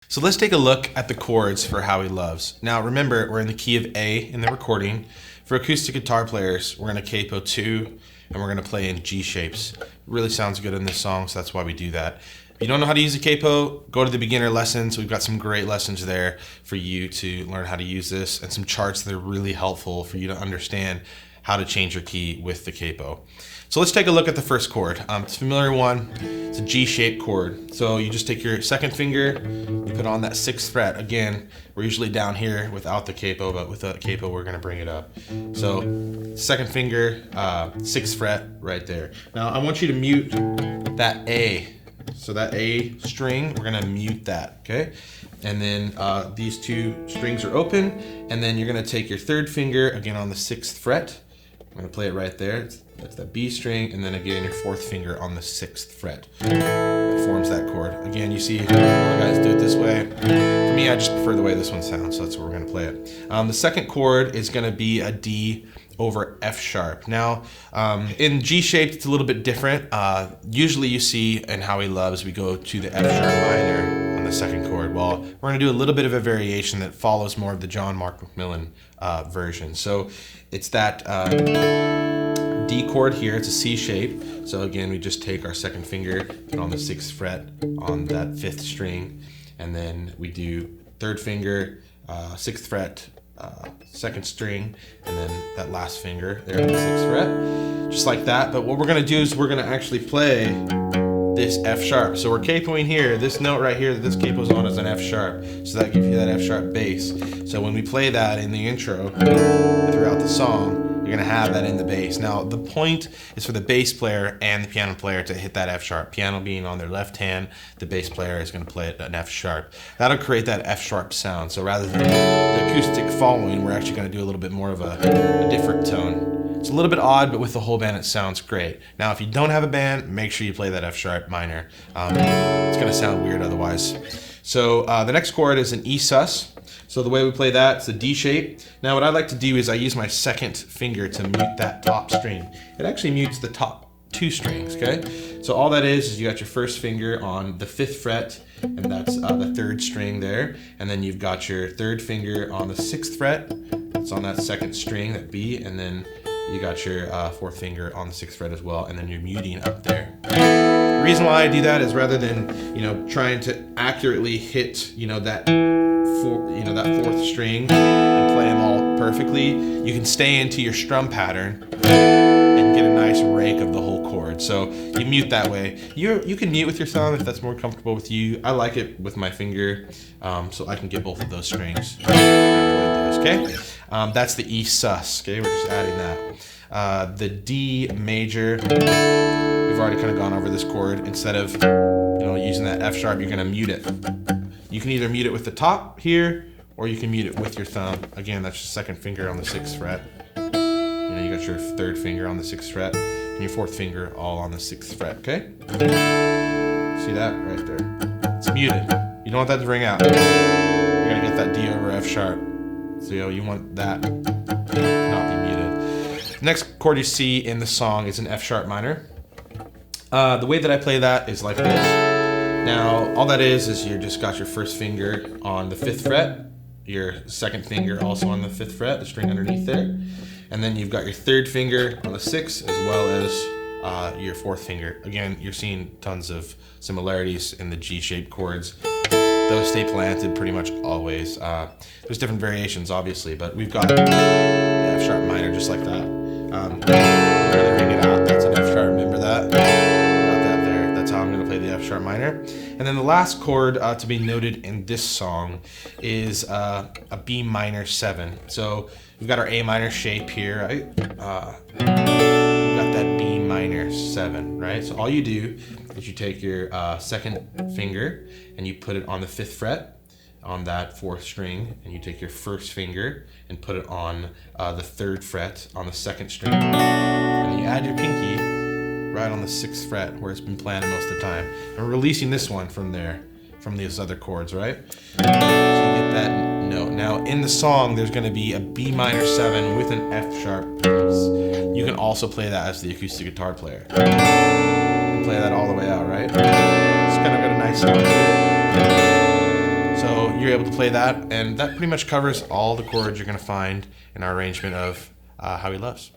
So let's take a look at the chords for How He Loves. Now remember, we're in the key of A in the recording. For acoustic guitar players, we're going to capo 2 and we're going to play in G shapes. It really sounds good in this song, so that's why we do that. If you don't know how to use a capo, go to the beginner lessons. We've got some great lessons there for you to learn how to use this, and some charts that are really helpful for you to understand how to change your key with the capo. So let's take a look at the first chord. It's a familiar one. It's a G-shaped chord. So you just take your second finger, you put on that 6th fret. Again, we're usually down here without the capo, but with the capo, we're gonna bring it up. So second finger, 6th fret right there. Now I want you to mute that A. So that A string, we're gonna mute that, okay? And then these two strings are open, and then you're gonna take your third finger, again on the 6th fret. I'm gonna play it right there. That's that B string, and then again your 4th finger on the 6th fret. That forms that chord. Again, you see a lot of guys do it this way. For me, I just prefer the way this one sounds, so that's where we're gonna play it. The second chord is gonna be a D over F sharp. Now, in G shaped, it's a little bit different. Usually you see in How He Loves, we go to the F sharp minor on the second chord. Well, we're gonna do a little bit of a variation that follows more of the John Mark McMillan version. So it's that D chord here, it's a C shape. So again, we just take our second finger, put on the 6th fret on that 5th string, and then we do third finger, 6th fret, 2nd string, and then that last finger there on the 6th fret, just like that. But what we're gonna do is we're gonna actually play this F sharp. So we're capoing here. This note right here that this capo's on is an F sharp. So that gives you that F sharp bass. So when we play that in the intro throughout the song, you're gonna have that in the bass. Now the point is for the bass player and the piano player to hit that F sharp. Piano being on their left hand, the bass player is gonna play an F sharp. That'll create that F sharp sound. So rather than the acoustic following, we're actually gonna do a little bit more of a different tone. It's a little bit odd, but with the whole band it sounds great. Now if you don't have a band, make sure you play that F sharp minor. It's gonna sound weird otherwise. So the next chord is an E sus. So the way we play that, it's a D shape. Now what I like to do is I use my second finger to mute that top string. It actually mutes the top 2 strings, okay? So all that is you got your first finger on the 5th fret, and that's the 3rd string there. And then you've got your 3rd finger on the 6th fret. It's on that 2nd string, that B, and then you got your 4th finger on the 6th fret as well, and then you're muting up there. The reason why I do that is rather than, trying to accurately hit, that 4th string and play them all perfectly, you can stay into your strum pattern and get a nice rake of the whole chord. So you mute that way. You can mute with your thumb if that's more comfortable with you. I like it with my finger, so I can get both of those strings. Okay, that's the E sus. Okay, we're just adding that. The D major, we've already kind of gone over this chord. Instead of using that F sharp, you're gonna mute it. You can either mute it with the top here, or you can mute it with your thumb. Again, that's your 2nd finger on the 6th fret. You got your 3rd finger on the 6th fret, and your 4th finger all on the 6th fret, okay? See that right there? It's muted. You don't want that to ring out. You're gonna get that D over F sharp. So you want that to not be muted. Next chord you see in the song is an F sharp minor. The way that I play that is like this. Now, all that is you just got your 1st finger on the 5th fret, your 2nd finger also on the 5th fret, the string underneath there, and then you've got your 3rd finger on the 6th as well as your 4th finger. Again, you're seeing tons of similarities in the G-shaped chords. Those stay planted pretty much always. There's different variations, obviously, but we've got the F sharp minor just like that. Really ring it out. That's an F sharp. Remember that? Got that there. That's how I'm going to play the F sharp minor. And then the last chord to be noted in this song is a B minor 7. So we've got our A minor shape here, right? We've got that B minor 7, right? So all you do is you take your 2nd finger and you put it on the 5th fret on that 4th string, and you take your 1st finger and put it on the 3rd fret on the 2nd string, and then you add your pinky right on the 6th fret where it's been planted most of the time, and we're releasing this one from there, from these other chords, right? So you get that note. Now in the song there's going to be a B minor 7 with an F sharp bass. You can also play that as the acoustic guitar player. Play that all the way out, right? It's kind of got a nice sound to it. you're able to play that, and that pretty much covers all the chords you're going to find in our arrangement of How He Loves.